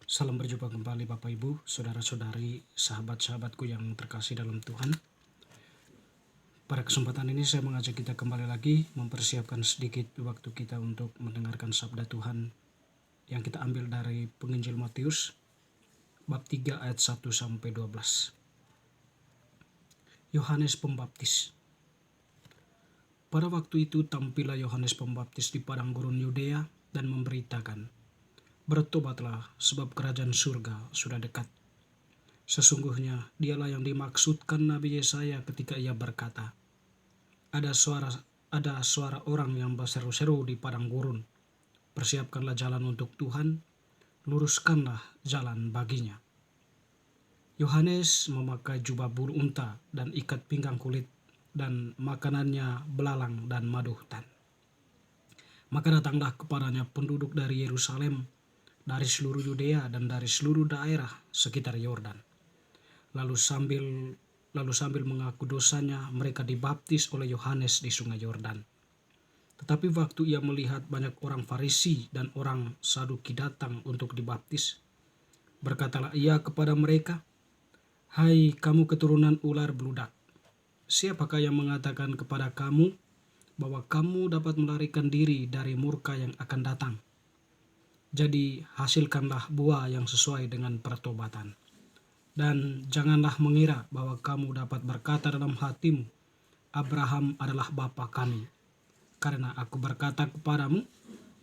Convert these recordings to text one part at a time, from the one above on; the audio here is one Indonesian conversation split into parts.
Salam berjumpa kembali Bapak Ibu, Saudara-saudari, sahabat-sahabatku yang terkasih dalam Tuhan. Pada kesempatan ini saya mengajak kita kembali lagi mempersiapkan sedikit waktu kita untuk mendengarkan sabda Tuhan yang kita ambil dari Penginjil Matius bab 3 ayat 1-12. Yohanes Pembaptis. Pada waktu itu tampillah Yohanes Pembaptis di padang gurun Yudea dan memberitakan, "Bertobatlah, sebab kerajaan surga sudah dekat." Sesungguhnya dialah yang dimaksudkan Nabi Yesaya ketika ia berkata, ada suara orang yang berseru-seru di padang gurun, "Persiapkanlah jalan untuk Tuhan, luruskanlah jalan baginya." Yohanes memakai jubah bulu unta dan ikat pinggang kulit, dan makanannya belalang dan madu hutan. Maka datanglah kepadanya penduduk dari Yerusalem, dari seluruh Yudea dan dari seluruh daerah sekitar Yordan. Lalu sambil mengaku dosanya, mereka dibaptis oleh Yohanes di sungai Yordan. Tetapi waktu ia melihat banyak orang Farisi dan orang Saduki datang untuk dibaptis, berkatalah ia kepada mereka, "Hai kamu keturunan ular beludak, siapakah yang mengatakan kepada kamu bahwa kamu dapat melarikan diri dari murka yang akan datang? Jadi hasilkanlah buah yang sesuai dengan pertobatan. Dan janganlah mengira bahwa kamu dapat berkata dalam hatimu, Abraham adalah bapa kami. Karena aku berkata kepadamu,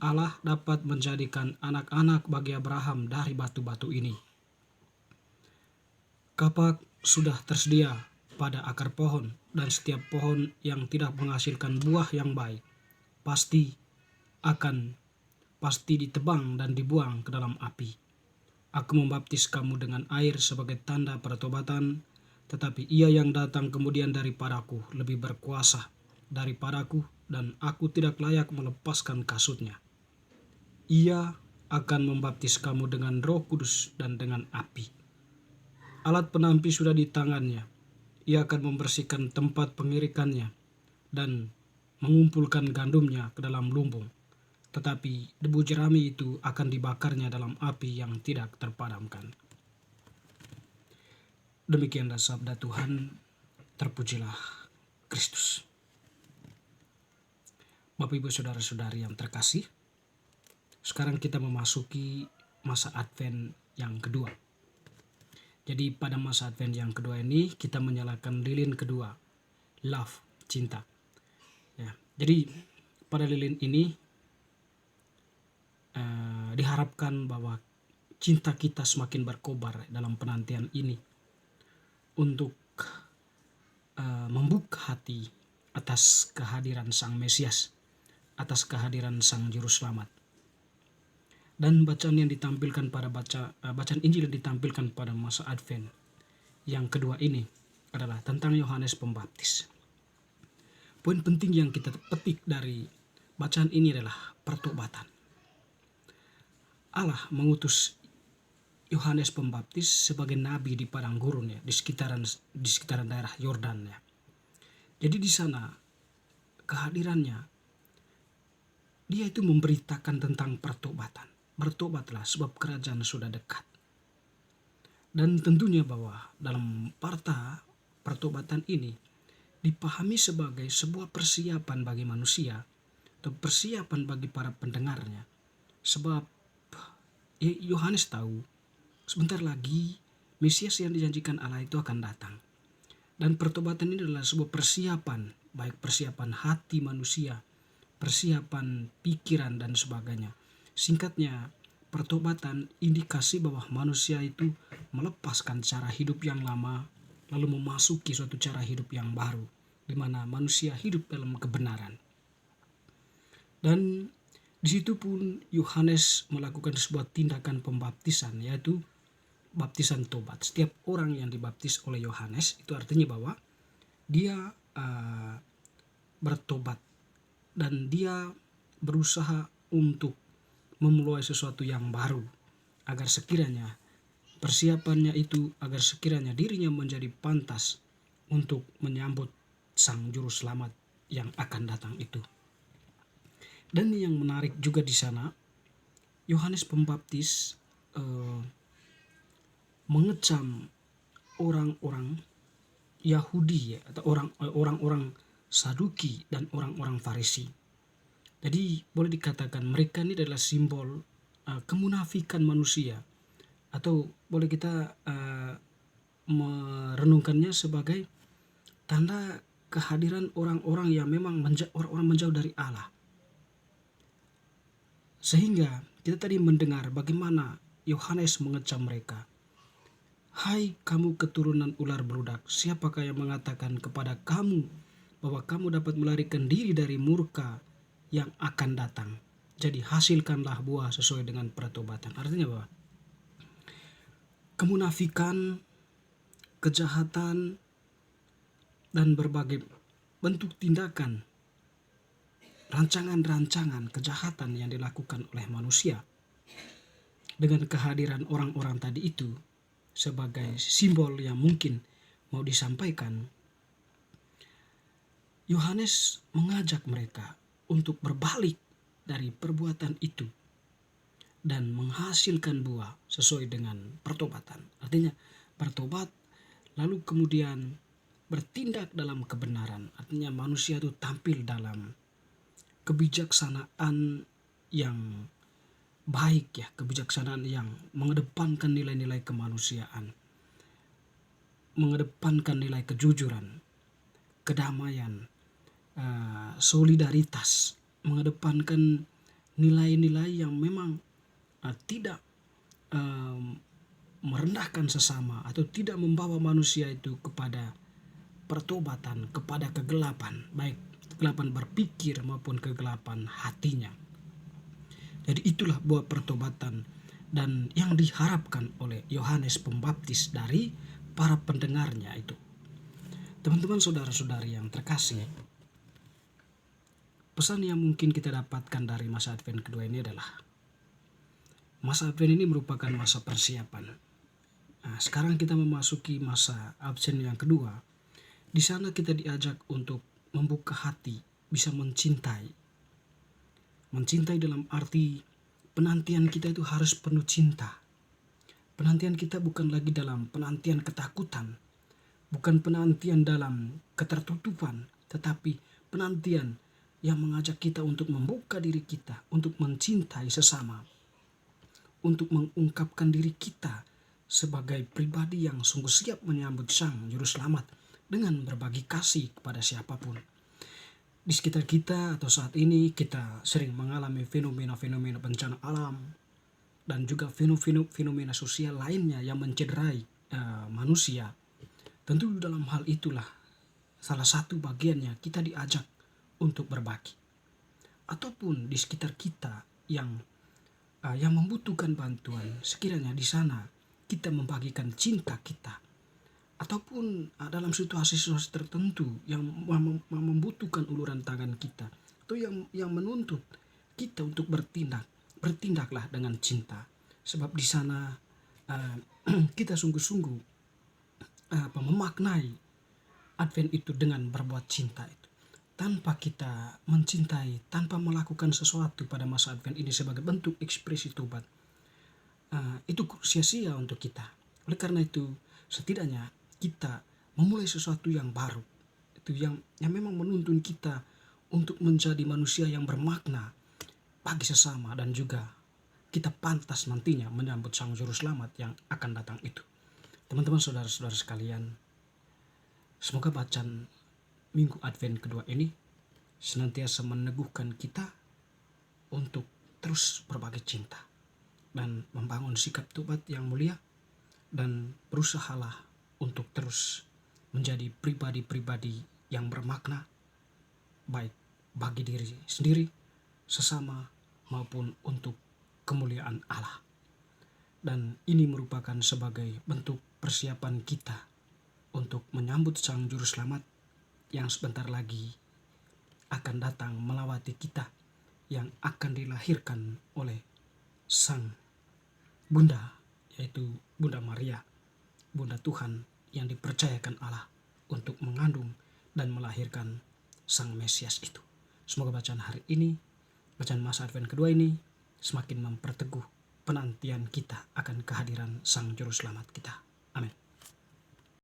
Allah dapat menjadikan anak-anak bagi Abraham dari batu-batu ini. Kapak sudah tersedia pada akar pohon, dan setiap pohon yang tidak menghasilkan buah yang baik pasti ditebang dan dibuang ke dalam api. Aku membaptis kamu dengan air sebagai tanda pertobatan, tetapi ia yang datang kemudian daripadaku lebih berkuasa daripadaku, dan aku tidak layak melepaskan kasutnya. Ia akan membaptis kamu dengan Roh Kudus dan dengan api. Alat penampi sudah di tangannya. Ia akan membersihkan tempat pengirikannya dan mengumpulkan gandumnya ke dalam lumbung. Tetapi debu jerami itu akan dibakarnya dalam api yang tidak terpadamkan. Demikianlah sabda Tuhan, terpujilah Kristus. Bapak Ibu Saudara-saudari yang terkasih, sekarang kita memasuki masa Advent yang kedua. Jadi pada masa Advent yang kedua ini kita menyalakan lilin kedua, love, cinta. Ya, jadi pada lilin ini diharapkan bahwa cinta kita semakin berkobar dalam penantian ini untuk membuka hati atas kehadiran Sang Mesias, atas kehadiran Sang Juru Selamat. Dan bacaan yang ditampilkan pada bacaan Injil yang ditampilkan pada masa Advent yang kedua ini adalah tentang Yohanes Pembaptis. Poin penting yang kita petik dari bacaan ini adalah pertobatan. Allah mengutus Yohanes Pembaptis sebagai nabi di padang gurun, ya, di sekitaran daerah Yordan, ya. Jadi di sana kehadirannya, dia itu memberitakan tentang pertobatan. Bertobatlah sebab kerajaan sudah dekat. Dan tentunya bahwa dalam parta pertobatan ini dipahami sebagai sebuah persiapan bagi manusia atau persiapan bagi para pendengarnya. Sebab Yohanes tahu sebentar lagi Mesias yang dijanjikan Allah itu akan datang. Dan pertobatan ini adalah sebuah persiapan, baik persiapan hati manusia, persiapan pikiran dan sebagainya. Singkatnya, pertobatan indikasi bahwa manusia itu melepaskan cara hidup yang lama lalu memasuki suatu cara hidup yang baru, di mana manusia hidup dalam kebenaran. Dan di situ pun Yohanes melakukan sebuah tindakan pembaptisan, yaitu baptisan tobat. Setiap orang yang dibaptis oleh Yohanes itu artinya bahwa dia bertobat dan dia berusaha untuk memulai sesuatu yang baru, agar sekiranya persiapannya itu, agar sekiranya dirinya menjadi pantas untuk menyambut Sang Juru Selamat yang akan datang itu. Dan yang menarik juga di sana, Yohanes Pembaptis eh, mengecam orang-orang Yahudi ya, atau orang-orang Saduki dan orang-orang Farisi. Jadi boleh dikatakan mereka ini adalah simbol kemunafikan manusia, atau boleh kita merenungkannya sebagai tanda kehadiran orang-orang yang memang orang-orang menjauh dari Allah. Sehingga kita tadi mendengar bagaimana Yohanes mengecam mereka. Hai kamu keturunan ular beludak, siapakah yang mengatakan kepada kamu bahwa kamu dapat melarikan diri dari murka yang akan datang? Jadi hasilkanlah buah sesuai dengan pertobatan. Artinya bahwa kemunafikan, kejahatan, dan berbagai bentuk tindakan, rancangan-rancangan kejahatan yang dilakukan oleh manusia dengan kehadiran orang-orang tadi itu sebagai simbol yang mungkin mau disampaikan, Yohanes mengajak mereka untuk berbalik dari perbuatan itu dan menghasilkan buah sesuai dengan pertobatan. Artinya bertobat lalu kemudian bertindak dalam kebenaran. Artinya manusia itu tampil dalam kebijaksanaan yang baik ya, kebijaksanaan yang mengedepankan nilai-nilai kemanusiaan, mengedepankan nilai kejujuran, kedamaian, solidaritas, mengedepankan nilai-nilai yang memang tidak merendahkan sesama atau tidak membawa manusia itu kepada pertobatan, kepada kegelapan, baik kegelapan berpikir maupun kegelapan hatinya. Jadi itulah buah pertobatan dan yang diharapkan oleh Yohanes Pembaptis dari para pendengarnya itu. Teman-teman saudara-saudari yang terkasih, pesan yang mungkin kita dapatkan dari masa Advent kedua ini adalah masa Advent ini merupakan masa persiapan. Nah, sekarang kita memasuki masa Advent yang kedua. Di sana kita diajak untuk membuka hati, bisa mencintai. Mencintai dalam arti penantian kita itu harus penuh cinta. Penantian kita bukan lagi dalam penantian ketakutan, bukan penantian dalam ketertutupan, tetapi penantian yang mengajak kita untuk membuka diri kita, untuk mencintai sesama, untuk mengungkapkan diri kita sebagai pribadi yang sungguh siap menyambut Sang Juru Selamat dengan berbagi kasih kepada siapapun. Di sekitar kita atau saat ini kita sering mengalami fenomena-fenomena bencana alam dan juga fenomena sosial lainnya yang mencederai manusia. Tentu dalam hal itulah salah satu bagiannya kita diajak untuk berbagi. Ataupun di sekitar kita yang membutuhkan bantuan, sekiranya di sana kita membagikan cinta kita. Ataupun dalam situasi-situasi tertentu yang membutuhkan uluran tangan kita, atau yang menuntut kita untuk bertindaklah dengan cinta. Sebab di sana kita sungguh-sungguh memaknai Advent itu dengan berbuat cinta itu. Tanpa kita mencintai, tanpa melakukan sesuatu pada masa Advent ini sebagai bentuk ekspresi tobat, itu sia-sia untuk kita. Oleh karena itu, setidaknya kita memulai sesuatu yang baru, itu yang memang menuntun kita untuk menjadi manusia yang bermakna bagi sesama, dan juga kita pantas nantinya menyambut Sang Juru Selamat yang akan datang itu. Teman-teman saudara-saudara sekalian, semoga bacaan Minggu Advent kedua ini senantiasa meneguhkan kita untuk terus berbagi cinta dan membangun sikap tobat yang mulia, dan berusahalah untuk terus menjadi pribadi-pribadi yang bermakna baik bagi diri sendiri, sesama, maupun untuk kemuliaan Allah. Dan ini merupakan sebagai bentuk persiapan kita untuk menyambut Sang Juru Selamat yang sebentar lagi akan datang melawati kita, yang akan dilahirkan oleh Sang Bunda, yaitu Bunda Maria, Bunda Tuhan yang dipercayakan Allah untuk mengandung dan melahirkan Sang Mesias itu. Semoga bacaan hari ini, bacaan masa Advent kedua ini semakin memperteguh penantian kita akan kehadiran Sang Juru Selamat kita.